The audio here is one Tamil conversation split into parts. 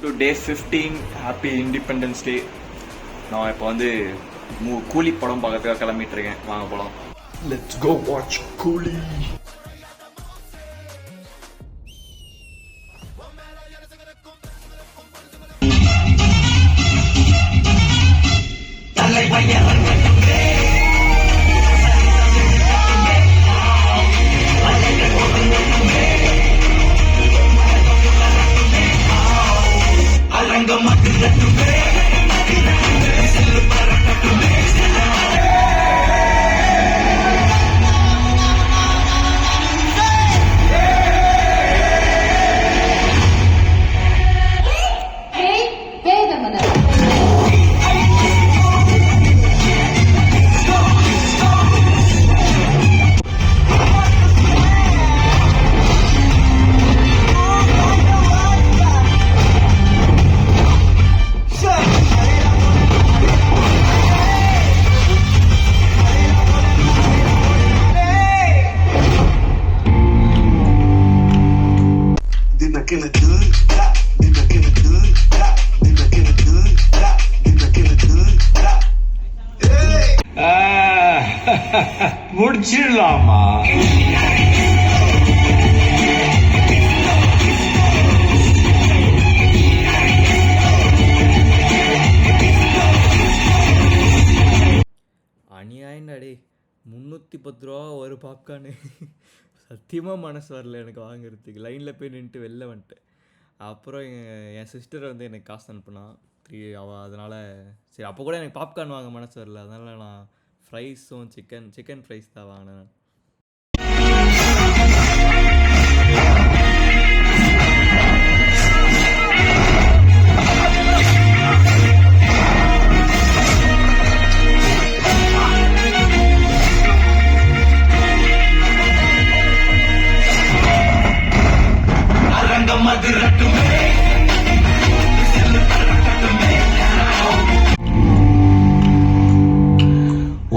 to day 15. Happy Independence Day. நான் இப்போ வந்து கூலி படம் பார்க்கறதுக்காக கிளம்பிட்டு இருக்கேன். வாங்க போலாம். Let's go watch கூலி. முடிச்சிடலாமா? அநியாயம்டாடே, 310 ரூபா ஒரு பாப்கார்னு. சத்தியமாக மனசு வரல எனக்கு வாங்குறதுக்கு. லைனில் போய் நின்றுட்டு வெளில வந்துட்டேன். அப்புறம் என் சிஸ்டர் வந்து எனக்கு காசு அனுப்புனா அதனால் சரி, அப்போ கூட எனக்கு பாப்கார்ன் வாங்க மனசு வரல. அதனால் நான் ஃப்ரைஸும் சிக்கன் ஃப்ரைஸ் தான் வாங்கினேன்.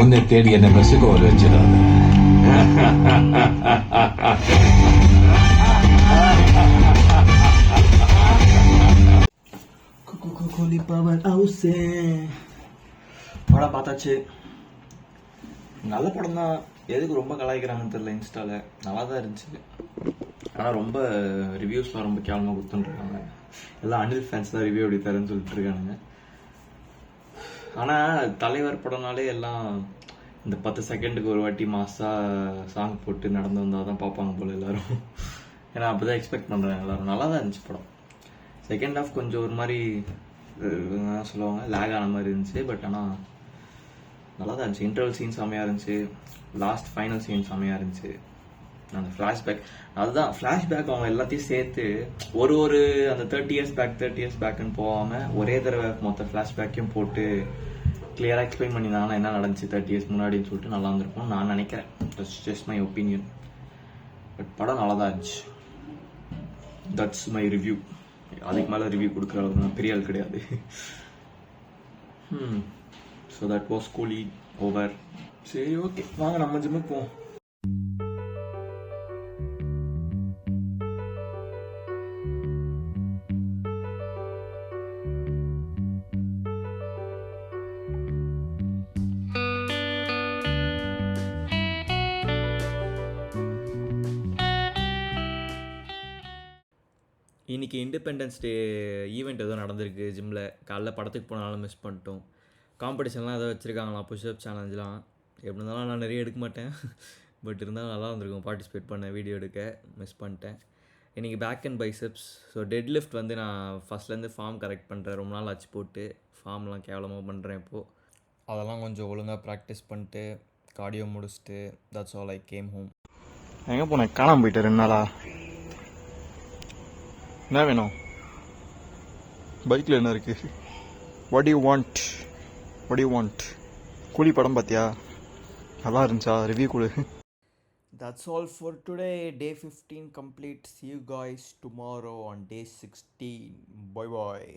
உன்னை தேடி என்ன மெக்சிகோவில் வச்சிடாத. படம் பார்த்தாச்சு. நல்ல படம் தான். எதுக்கு ரொம்ப கலாய்க்கிறாங்கன்னு தெரியல. இன்ஸ்டால நல்லா தான் இருந்துச்சு. ஆனால் ரொம்ப ரிவ்யூஸ்லாம் ரொம்ப கேவலமாக கொடுத்துட்டுருக்காங்க. எல்லாம் அனில் ஃபேன்ஸ் தான் ரிவ்யூ எப்படி தரேன்னு சொல்லிட்டு இருக்கானுங்க. ஆனால் தலைவர் படம்னாலே எல்லாம் இந்த 10 செகண்டுக்கு ஒரு வாட்டி மாசாக சாங் போட்டு நடந்து வந்தால் தான் பார்ப்பாங்க போல் எல்லோரும். ஏன்னா அப்படி தான் எக்ஸ்பெக்ட் பண்ணுறாங்க எல்லோரும். நல்லா தான் இருந்துச்சு படம். செகண்ட் ஹாஃப் கொஞ்சம் ஒரு மாதிரி சொல்லுவாங்க லேக் ஆன மாதிரி இருந்துச்சு. பட் ஆனால் நல்லா தான் இருந்துச்சு. இன்டர்வல் சீன் செம்மையாக இருந்துச்சு. லாஸ்ட் ஃபைனல் சீன் செம்மையாக இருந்துச்சு. அந்த ஃப்ளாஷ்பேக், அதுதான் ஃப்ளாஷ்பேக் அவங்க எல்லாத்தையும் சேர்த்து ஒரு அந்த 30 years பேக்குன்னு போகாமல் ஒரே தடவை மொத்த ஃப்ளாஷ்பேக்கையும் போட்டு கிளியராக எக்ஸ்பிளைன் பண்ணியிருந்தாங்கன்னா என்ன நடந்துச்சு 30 years முன்னாடின்னு சொல்லிட்டு நல்லா இருந்திருக்கும் நான் நினைக்கிறேன். Just my opinion. பட் படம் நல்லா தான் இருந்துச்சு. That's my review. அதுக்கு மேலே ரிவ்யூ கொடுக்குற அளவுக்கு நான் பெரிய ஆள் கிடையாது. ஸோ தட் வாஸ் கூலி ஓவர். சரி, ஓகே, வாங்க நம்ம ஜிம்முக்கு போவோம். இன்றைக்கி இண்டிபெண்டன்ஸ் டே ஈவெண்ட் எதுவும் நடந்திருக்கு ஜிம்மில். காலைல படத்துக்கு போனாலும் மிஸ் பண்ணிட்டோம். காம்படிஷன்லாம் ஏதோ வச்சுருக்காங்களா, புஷ்அப் சேலஞ்செலாம். எப்படி இருந்தாலும் நான் நிறைய எடுக்க மாட்டேன். பட் இருந்தாலும் நல்லா இருந்திருக்கும் பார்ட்டிசிபேட் பண்ண, வீடியோ எடுக்க. மிஸ் பண்ணிட்டேன். இன்றைக்கி back and biceps. So dead lift வந்து நான் ஃபஸ்ட்லேருந்து ஃபார்ம் கரெக்ட் பண்ணுறேன். ரொம்ப நாள் ஆச்சு போட்டு ஃபார்ம்லாம் கேவலமாக பண்ணுறேன் இப்போது. அதெல்லாம் கொஞ்சம் ஒழுங்காக ப்ராக்டிஸ் பண்ணிட்டு கார்டியோ முடிச்சுட்டு that's all I came home. எங்கே போனேன்? காணாமல் போயிட்டு 2 நாளா. என்ன வேணும்? பைக்கில் என்ன இருக்குது? What you want? கூலி படம் பார்த்தியா? நல்லா இருந்துச்சா? ரிவ்யூ கொடு. That's all for today. Day 15 complete. See you guys tomorrow on day 16. Bye bye.